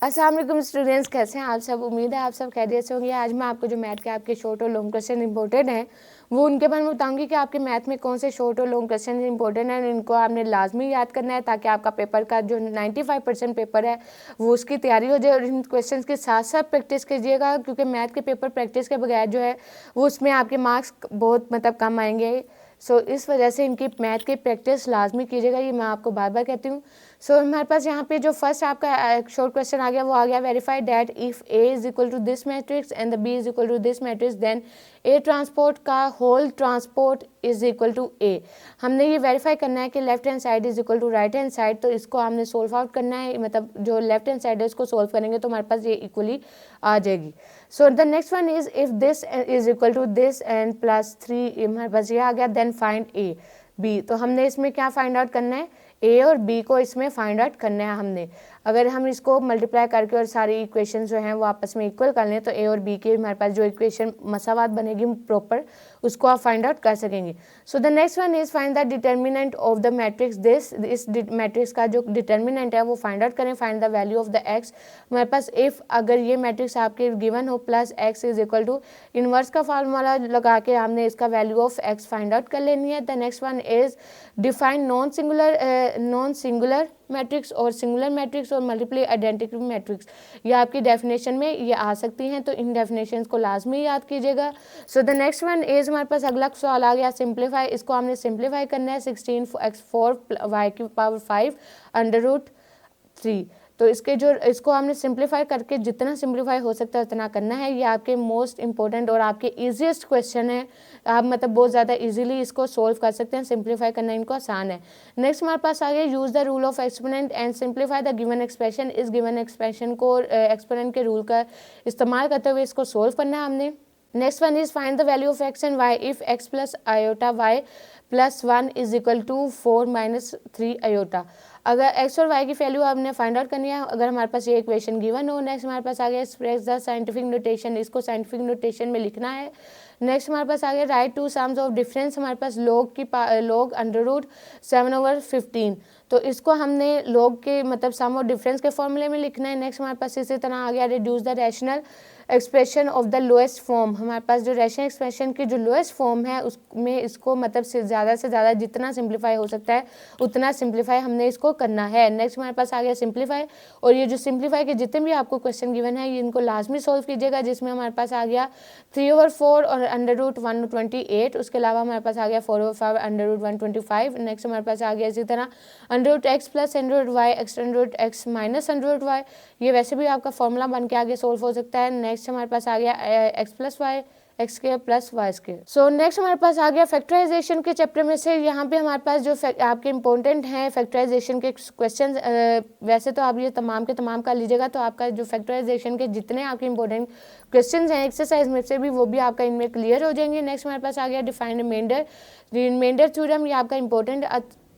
अस्सलाम वालेकुम स्टूडेंट्स, कैसे हैं आप सब। उम्मीद है आप सब खैरियत से होंगे। आज मैं आपको जो मैथ के आपके शॉर्ट और लॉन्ग क्वेश्चन इंपॉर्टेंट हैं वो उनके बारे में बताऊंगी कि आपके मैथ में कौन से शॉर्ट और लॉन्ग क्वेश्चन इंपॉर्टेंट हैं। इनको आपने लाजमी याद करना है ताकि आपका पेपर का जो 95% पेपर है वो उसकी तैयारी हो जाए। और इन क्वेश्चन के साथ साथ प्रैक्टिस कीजिएगा, क्योंकि मैथ के पेपर प्रैक्टिस के बगैर जो है वो उसमें आपके मार्क्स बहुत कम आएंगे। इस वजह से इनकी मैथ की प्रैक्टिस लाजमी कीजिएगा, ये मैं आपको बार बार कहती हूँ। हमारे पास यहाँ पे जो फर्स्ट आपका शॉर्ट क्वेश्चन आ गया वो आ गया, verify that if A is equal to this matrix and the B is equal to this matrix then A transport का whole transport is equal to A. हमने ये वेरीफाई करना है कि left hand side is equal to right hand side, तो इसको हमने solve out करना है। मतलब जो लेफ्ट हैंड साइड है उसको सोल्व करेंगे तो हमारे पास ये इक्वली आ जाएगी। The next one is if this is equal to this and plus 3, हमारे पास ये आ गया। देन फाइंड ए बी, तो हमने इसमें क्या फाइंड आउट करना है, ए और बी को इसमें फाइंड आउट करना है हमने। अगर हम इसको मल्टीप्लाई करके और सारी इक्वेशन जो हैं वो आपस में इक्वल कर लें तो ए और बी की हमारे पास जो इक्वेशन मसावात बनेगी प्रॉपर, उसको आप फाइंड आउट कर सकेंगे। The next one is find the determinant of the matrix this. इस मैट्रिक्स का जो डिटर्मिनेंट है वो फाइंड आउट करें। Find the value of the x. हमारे पास इफ अगर ये मैट्रिक्स आपके गिवन हो plus x is equal to, inverse का फार्मूला लगा के हमने इसका value of x find out कर लेनी है। The next one is define non singular matrix और सिंगुलर मैट्रिक्स और मल्टीप्ली आइडेंटिटी मैट्रिक्स। ये आपकी डेफिनेशन में ये आ सकती हैं, तो इन डेफिनेशन को लाजमी याद कीजिएगा। द नेक्स्ट वन इज हमारे पास अगला सवाल आ गया, सिंप्लीफाई। इसको हमने सिंप्लीफाई करना है 16x4y5 अंडर रूट 3। तो इसको हमने सिंप्लीफाई करके जितना सिंप्लीफाई हो सकता है उतना करना है। ये आपके मोस्ट इंपॉर्टेंट और आपके इजीएस्ट क्वेश्चन है। आप बहुत ज़्यादा इजीली इसको सोल्व कर सकते हैं, सिंप्लीफाई करना इनको आसान है। नेक्स्ट हमारे पास आ गया, use the rule of exponent and simplify the given expression. इस गिवन एक्सप्रेशन को एक्सपोनेंट के रूल का इस्तेमाल करते हुए इसको सोल्व करना है हमने। Next one is find the value of x and y if x plus iota y plus 1 is equal to 4 minus 3 iota. अगर एक्स और वाई की वैल्यू आपने फाइंड आउट करनी है अगर हमारे पास ये इक्वेशन गिवन हो। नेक्स्ट हमारे पास आ गया एक्सप्रेस द साइंटिफिक नोटेशन, इसको साइंटिफिक नोटेशन में लिखना है। नेक्स्ट हमारे पास आ गया right two sums of difference. हमारे पास लॉग अंडर रूट 7/15, तो इसको हमने लॉग के सम और डिफरेंस के फॉर्मूले में लिखना है। नेक्स्ट हमारे पास इसी तरह आ गया reduce the rational expression of the lowest form. हमारे पास जो रैशनल एक्सप्रेशन की जो लोएस्ट फॉर्म है उसमें इसको से ज़्यादा जितना सिंप्लीफाई हो सकता है उतना सिंप्लीफाई हमने इसको करना है। नेक्स्ट हमारे पास आ गया सिंप्लीफाई, और ये जो सिंप्लीफाई के जितने भी आपको क्वेश्चन गिवन है ये इनको लाजमी सोल्व कीजिएगा। जिसमें हमारे पास आ गया 3/4 और अंडर रूट 128। उसके अलावा हमारे पास आ गया 4/5 अंडर रूट 125। नेक्स्ट हमारे पास आ गया इसी तरह under root x plus under root y x under root x minus under root y. ये वैसे भी आपका फॉर्मूला बन के आगे सोल्व हो सकता है। नेक्स्ट हमारे पास आ गया x plus y x square plus y square. Next हमारे पास आ गया फैक्टराइजेशन के चैप्टर में से यहाँ पे हमारे पास जो आपके इंपॉर्टेंट हैं फैक्टराइजेशन के क्वेश्चन। वैसे तो आप ये तमाम के तमाम कर लीजिएगा, तो आपका जो फैक्टराइजेशन के जितने आपके इंपॉर्टेंट क्वेश्चन हैं एक्सरसाइज में से भी वो भी आपका इनमें क्लियर हो जाएंगे। नेक्स्ट हमारे पास आ गया डिफाइंड रिमाइंडर थ्योरम, ये आपका इंपॉर्टेंट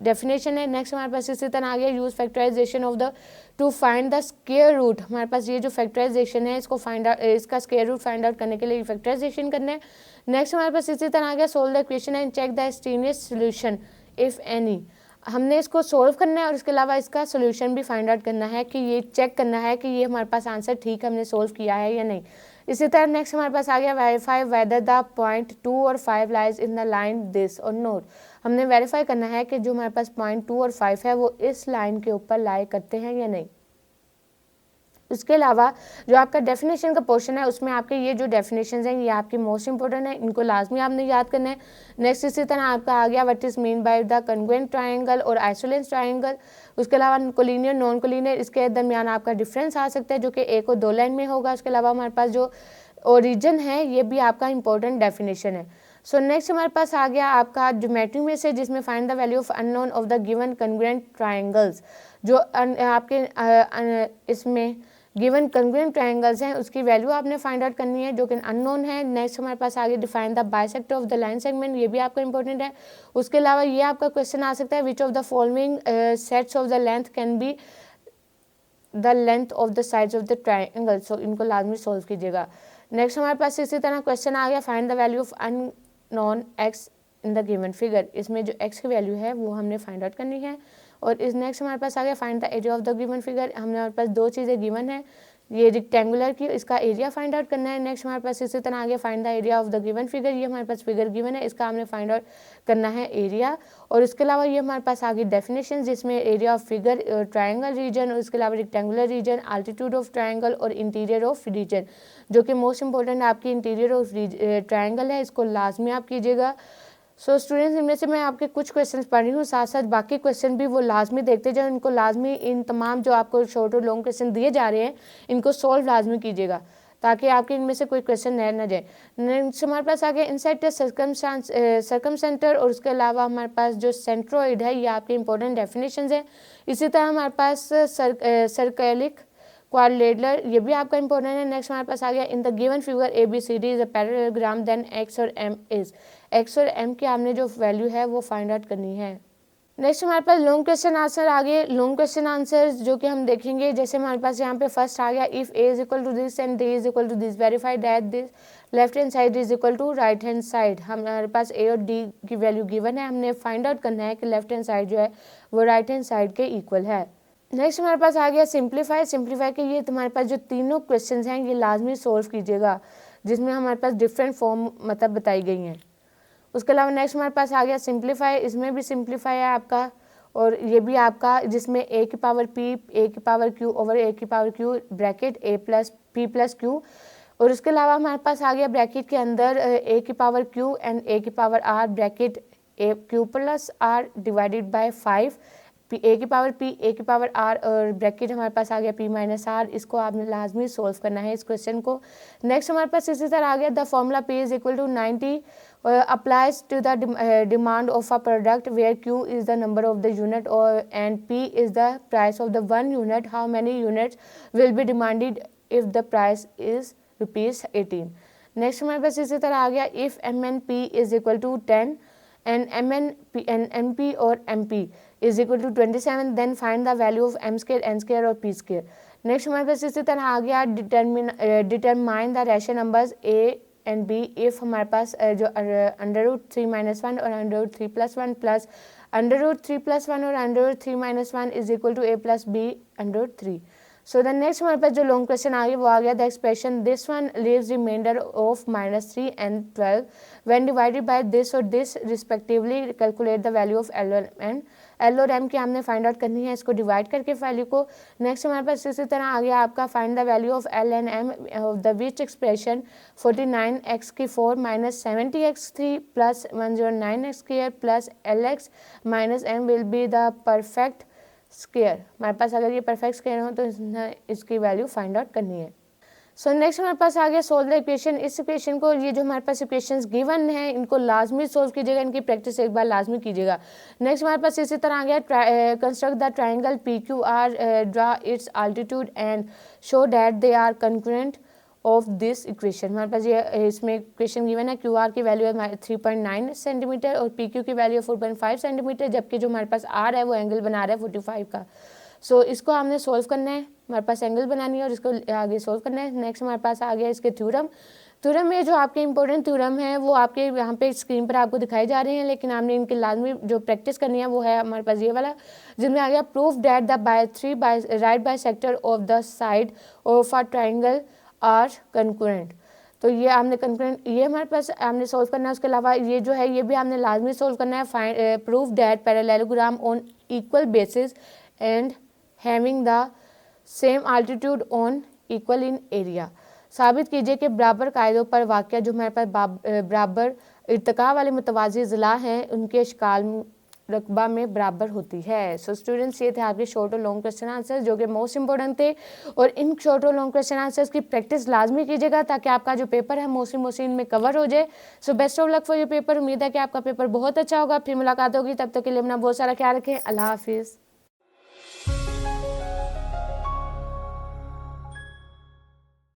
डेफिनेशन है। नेक्स्ट हमारे पास इसी तरह आ गया use factorisation of the to find the square root. हमारे पास ये जो फैक्टराइजेशन है इसको इसका स्क्वायर रूट फाइंड आउट करने के लिए फैक्टराइजेशन करना है। नेक्स्ट हमारे पास इसी तरह आ गया solve the equation and check the extraneous solution if any. हमने इसको सोल्व करना है और इसके अलावा इसका सोल्यूशन भी फाइंड आउट करना है कि ये चेक करना है कि ये हमारे पास आंसर ठीक हमने सोल्व किया है या नहीं। इसी तरह नेक्स्ट हमारे पास आ गया वेरीफाई वेदर द पॉइंट 2 और 5 lies in the line this और नोट। हमने वेरीफाई करना है कि जो हमारे पास पॉइंट 2 और 5 है वो इस लाइन के ऊपर लाई करते हैं या नहीं। इसके अलावा जो आपका डेफिनेशन का पोर्शन है उसमें आपके ये जो डेफिनेशंस हैं ये आपकी मोस्ट इंपॉर्टेंट है, इनको लाजमी आपने याद करना है। नेक्स्ट इसी तरह आपका आ गया what is mean by the congruent triangle और आइसोलेंस ट्रायंगल। उसके अलावा कोलिनियर नॉन कोलिनियर, इसके दरमियान आपका डिफरेंस आ सकता है जो कि एक और दो लाइन में होगा। उसके अलावा हमारे पास जो ओरिजिन है ये भी आपका इंपॉर्टेंट डेफिनेशन है। नेक्स्ट हमारे पास आ गया आपका ज्योमेट्री में से जिसमें find the value of unknown of the given congruent triangles. जो आपके इसमें गिवन कॉन्ग्रुएंट ट्रायंगल्स हैं उसकी वैल्यू आपने फाइंड आउट करनी है जो कि अननोन है। नेक्स्ट हमारे पास आगे define the bisector of the line segment, ये भी आपका इंपॉर्टेंट है। उसके अलावा ये आपका क्वेश्चन आ सकता है which of the following sets of the length can be the length of the sides of the triangle. इनको लाजमी सोल्व कीजिएगा। नेक्स्ट हमारे पास इसी तरह क्वेश्चन आ गया find the value of unknown x in the given figure, इसमें जो x की वैल्यू है वो हमने फाइंड आउट करनी है। और इस नेक्स्ट हमारे पास आ गया find the area of the given figure, हमारे पास दो चीज़ें गिवन है, ये रेक्टेंगुलर की इसका एरिया फाइंड आउट करना है। नेक्स्ट हमारे पास इसी तरह आ गया find the area of the given figure, ये हमारे पास फिगर गिवन है, इसका हमने फाइंड आउट करना है एरिया। और इसके अलावा ये हमारे पास आ गई डेफिनेशन, जिसमें area of figure, triangle region, और इसके अलावा rectangular region, altitude of triangle और इंटीरियर ऑफ रीजन, जो कि मोस्ट इंपॉर्टेंट आपकी इंटीरियर ऑफ ट्रायंगल है, इसको लाजमी आप कीजिएगा। सो स्टूडेंट्स, इनमें से मैं आपके कुछ क्वेश्चंस पढ़ रही हूँ, साथ साथ बाकी क्वेश्चन भी वो लाजमी देखते जाओ, इनको लाजमी इन तमाम जो आपको शॉर्ट और लॉन्ग क्वेश्चन दिए जा रहे हैं इनको सॉल्व लाजमी कीजिएगा, ताकि आपके इनमें से कोई क्वेश्चन रह ना जाए। नेक्स्ट हमारे पास आ गया इनसाइड द सर्कम सेंटर, और उसके अलावा हमारे पास जो सेंट्रोइड है, ये आपके इंपॉर्टेंट डेफिनेशन है। इसी तरह हमारे पास सर्कलिक क्वाड्रिलेटरल, ये भी आपका इंपॉर्टेंट है। नेक्स्ट हमारे पास आ गया in the given figure ABCD is a parallelogram, then x और m इज, x और m की आपने जो वैल्यू है वो फाइंड आउट करनी है। नेक्स्ट हमारे पास लॉन्ग क्वेश्चन आंसर आ गए, लॉन्ग क्वेश्चन आंसर जो कि हम देखेंगे। जैसे हमारे पास यहाँ पे फर्स्ट आ गया, if a is equal to this and d is equal to this, verify that this left hand side is equal to right hand side. हमारे पास a और d की वैल्यू गिवन है, हमने फाइंड आउट करना है कि लेफ्ट हैंड साइड जो है वो राइट हैंड साइड के इक्वल है। नेक्स्ट हमारे पास आ गया सिंप्लीफाई के, ये तुम्हारे पास जो तीनों क्वेश्चंस हैं ये लाजमी सोल्व कीजिएगा, जिसमें हमारे पास डिफरेंट फॉर्म मतलब बताई गई हैं। उसके अलावा नेक्स्ट हमारे पास आ गया सिंप्लीफाई, इसमें भी सिंप्लीफाई है आपका, और ये भी आपका जिसमें a की पावर p, a की पावर q ओवर a की power q bracket a plus p plus q। और उसके अलावा हमारे पास आ गया ब्रैकेट के अंदर a की पावर q एंड a की power r bracket a q plus r divided by 5, a की पावर p, a की पावर r, और ब्रैकेट हमारे पास आ गया p माइनस r। इसको आपने लाजमी सोल्व करना है इस क्वेश्चन को। नेक्स्ट हमारे पास इसी तरह आ गया the formula p is equal to 90 applies to the demand of a product where q is the number of the unit and p is the price of the 1 unit, how many units will be demanded if the price is ₹18। Next हमारे पास इसी तरह आ गया if mnp is equal to 10 and mnp और mp is equal to 27, then find the value of m square, n square और p square। Next हमारे पास इसी तरह आ गया determine the rational numbers a and b if हमारे पास जो √3 - 1 और √3 + 1 प्लस √3 + 1 और √3 - 1 is equal to a plus b √3। So the next हमारे पास जो लॉन्ग क्वेश्चन आ गया वो आ गया the expression this one leaves remainder of -3 and 12 when divided by this और this respectively, calculate the value of L और एम की हमने फाइंड आउट करनी है, इसको डिवाइड करके वैल्यू को। नेक्स्ट हमारे पास इसी तरह आ गया आपका find the value of L and M of the which expression 49x⁴ - 70x3 + 109x² + lx - m will be the perfect square. हमारे पास अगर ये परफेक्ट स्क्वायर हो तो इसकी वैल्यू फाइंड आउट करनी है। सो नेक्स्ट हमारे पास आ गया सोल्व द इक्वेशन। इस इक्वेशन को, ये जो हमारे पास इक्वेशंस गिवन है इनको लाजमी सोल्व कीजिएगा, इनकी प्रैक्टिस एक बार लाजमी कीजिएगा। नेक्स्ट हमारे पास इसी तरह आ गया construct the triangle PQR, draw its altitude and show that they are concurrent of this equation. हमारे पास ये इसमें इक्वेशन गिवन है, QR की वैल्यू है 3.9 सेंटीमीटर और PQ की वैल्यू 4.5 सेंटीमीटर, जबकि जो हमारे पास R है वो एंगल बना रहा है 45 का। सो इसको हमने सोल्व करना है, हमारे पास एंगल बनानी है और इसको आगे सोल्व करना है। नेक्स्ट हमारे पास आ गया इसके थ्योरम में जो आपके इंपॉर्टेंट थ्योरम है वो आपके यहाँ पे स्क्रीन पर आपको दिखाई जा रहे हैं, लेकिन आपने इनकी लाजमी जो प्रैक्टिस करनी है वो है हमारे पास ये वाला, जिसमें आ गया proof that the right bisector of the side of a triangle are concurrent. तो ये आपने कंकरेंट, ये हमारे पास आपने सोल्व करना है। उसके अलावा ये जो है ये भी आपने लाजमी सोल्व करना है, proof that parallelogram on equal basis and having the same altitude on equal in area. साबित कीजिए कि बराबर कायदों पर वाक़या जो हमारे पास बराबर इर्तिका वाले मुतवाज़ी ज़िला हैं उनके शिकाल रकबा में बराबर होती है। सो स्टूडेंट्स, ये थे आपके शॉर्ट और लॉन्ग क्वेश्चन आंसर्स जो कि मोस्ट इंपॉर्टेंट थे, और इन शॉर्ट और लॉन्ग क्वेश्चन आंसर्स की प्रैक्टिस लाजमी कीजिएगा ताकि आपका जो पेपर है मोस्टली इनमें कवर हो जाए। So best of luck for your paper. उम्मीद है कि आपका पेपर बहुत अच्छा होगा। फिर मुलाकात होगी, तब तक के लिए अपना बहुत सारा ख्याल रखें। अल्लाह हाफिज़।